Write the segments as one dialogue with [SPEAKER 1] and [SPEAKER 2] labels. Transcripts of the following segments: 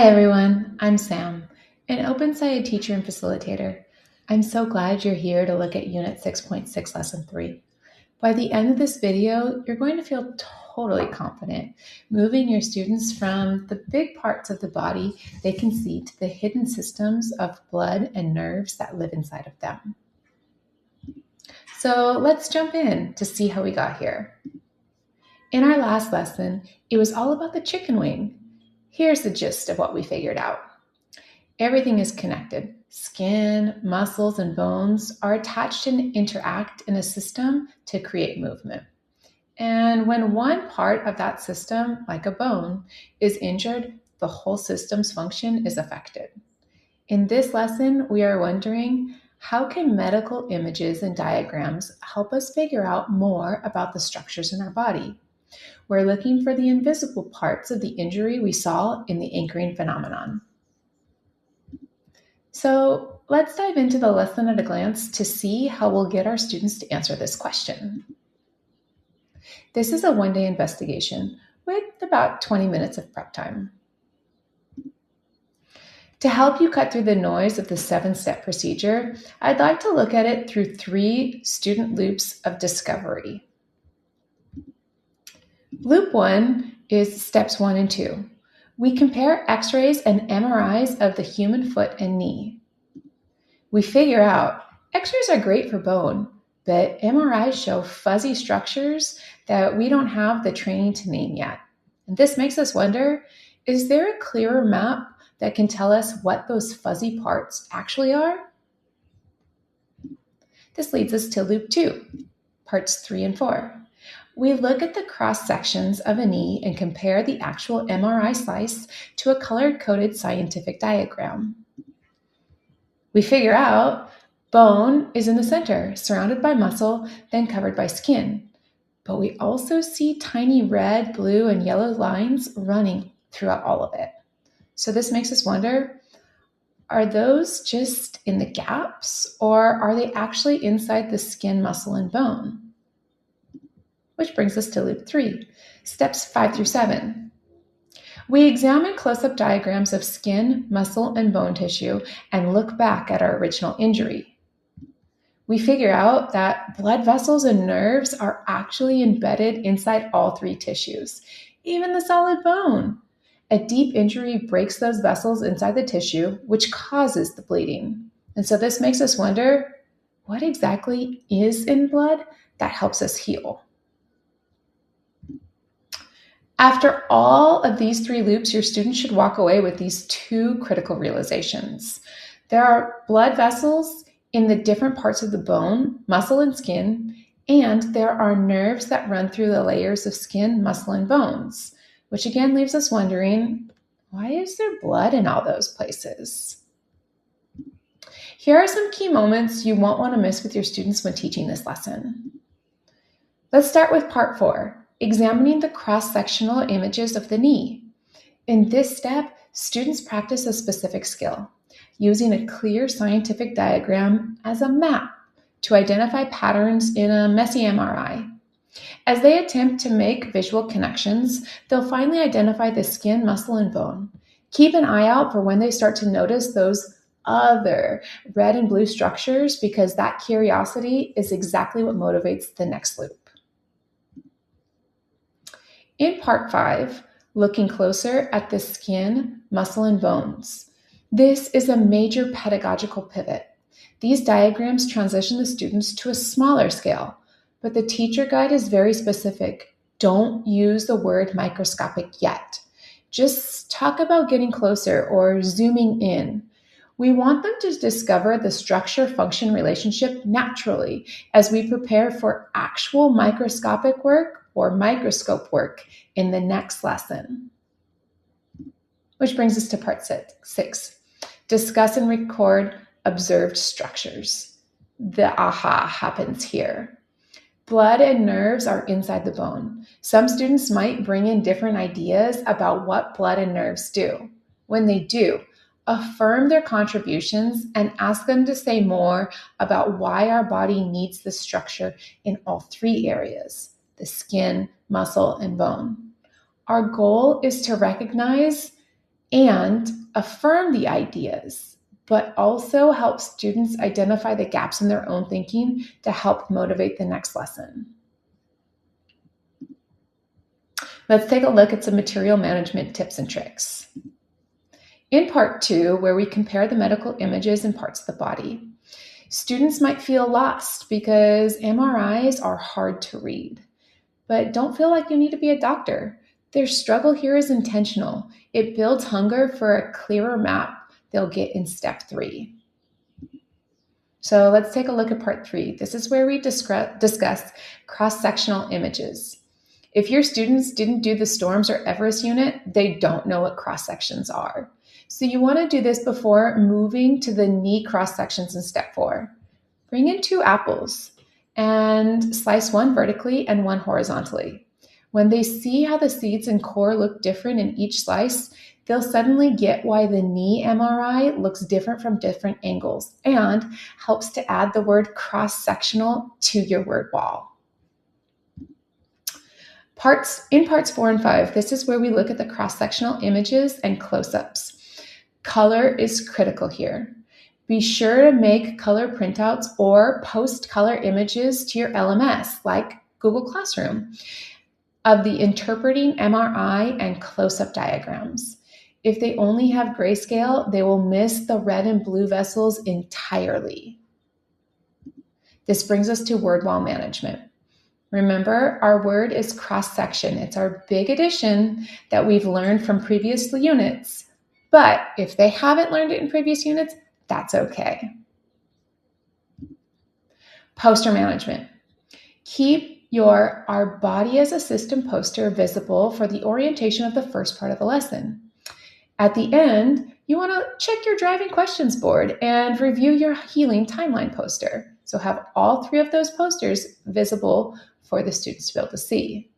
[SPEAKER 1] everyone, I'm Sam, an OpenSciEd teacher and facilitator. I'm so glad you're here to look at Unit 6.6 Lesson 3. By the end of this video, you're going to feel totally confident moving your students from the big parts of the body they can see to the hidden systems of blood and nerves that live inside of them. So let's jump in to see how we got here. In our last lesson, it was all about the chicken wing. Here's the gist of what we figured out. Everything is connected. Skin, muscles, and bones are attached and interact in a system to create movement. And when one part of that system, like a bone, is injured, the whole system's function is affected. In this lesson, we are wondering, how can medical images and diagrams help us figure out more about the structures in our body? We're looking for the invisible parts of the injury we saw in the anchoring phenomenon. So let's dive into the lesson at a glance to see how we'll get our students to answer this question. This is a one-day investigation with about 20 minutes of prep time. To help you cut through the noise of the 7-step procedure, I'd like to look at it through 3 student loops of discovery. Loop 1 is steps 1 and 2. We compare x-rays and MRIs of the human foot and knee. We figure out x-rays are great for bone, but MRIs show fuzzy structures that we don't have the training to name yet. And this makes us wonder, is there a clearer map that can tell us what those fuzzy parts actually are? This leads us to loop 2, parts 3 and 4. We look at the cross sections of a knee and compare the actual MRI slice to a color-coded scientific diagram. We figure out bone is in the center, surrounded by muscle, then covered by skin. But we also see tiny red, blue, and yellow lines running throughout all of it. So this makes us wonder, are those just in the gaps, or are they actually inside the skin, muscle, and bone? Which brings us to loop 3, steps 5 through 7. We examine close-up diagrams of skin, muscle, and bone tissue and look back at our original injury. We figure out that blood vessels and nerves are actually embedded inside all 3 tissues, even the solid bone. A deep injury breaks those vessels inside the tissue, which causes the bleeding. And so this makes us wonder, what exactly is in blood that helps us heal? After all of these 3 loops, your students should walk away with these 2 critical realizations. There are blood vessels in the different parts of the bone, muscle, and skin, and there are nerves that run through the layers of skin, muscle, and bones, which again leaves us wondering, why is there blood in all those places? Here are some key moments you won't want to miss with your students when teaching this lesson. Let's start with part 4. Examining the cross-sectional images of the knee. In this step, students practice a specific skill, using a clear scientific diagram as a map to identify patterns in a messy MRI. As they attempt to make visual connections, they'll finally identify the skin, muscle, and bone. Keep an eye out for when they start to notice those other red and blue structures, because that curiosity is exactly what motivates the next loop. In part 5, looking closer at the skin, muscle, and bones. This is a major pedagogical pivot. These diagrams transition the students to a smaller scale, but the teacher guide is very specific. Don't use the word microscopic yet. Just talk about getting closer or zooming in. We want them to discover the structure-function relationship naturally as we prepare for actual microscopic work or microscope work in the next lesson. Which brings us to part 6. Discuss and record observed structures. The aha happens here. Blood and nerves are inside the bone. Some students might bring in different ideas about what blood and nerves do. When they do, affirm their contributions and ask them to say more about why our body needs this structure in all 3 areas: the skin, muscle, and bone. Our goal is to recognize and affirm the ideas, but also help students identify the gaps in their own thinking to help motivate the next lesson. Let's take a look at some material management tips and tricks. In part 2, where we compare the medical images and parts of the body, students might feel lost because MRIs are hard to read. But don't feel like you need to be a doctor. Their struggle here is intentional. It builds hunger for a clearer map they'll get in step 3. So let's take a look at part 3. This is where we discuss cross-sectional images. If your students didn't do the Storms or Everest unit, they don't know what cross-sections are. So you want to do this before moving to the knee cross-sections in step 4. Bring in 2 apples and slice one vertically and one horizontally. When they see how the seeds and core look different in each slice, they'll suddenly get why the knee MRI looks different from different angles and helps to add the word cross-sectional to your word wall. In parts 4 and 5, this is where we look at the cross-sectional images and close-ups. Color is critical here. Be sure to make color printouts or post color images to your LMS, like Google Classroom, of the interpreting MRI and close-up diagrams. If they only have grayscale, they will miss the red and blue vessels entirely. This brings us to word wall management. Remember, our word is cross-section. It's our big addition that we've learned from previous units. But if they haven't learned it in previous units, that's okay. Poster management. Keep your Our Body as a System poster visible for the orientation of the first part of the lesson. At the end, you want to check your driving questions board and review your healing timeline poster. So have all 3 of those posters visible for the students to be able to see.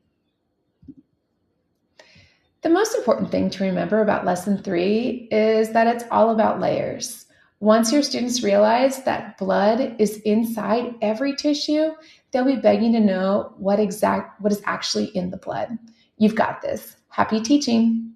[SPEAKER 1] The most important thing to remember about lesson 3 is that it's all about layers. Once your students realize that blood is inside every tissue, they'll be begging to know what is actually in the blood. You've got this. Happy teaching.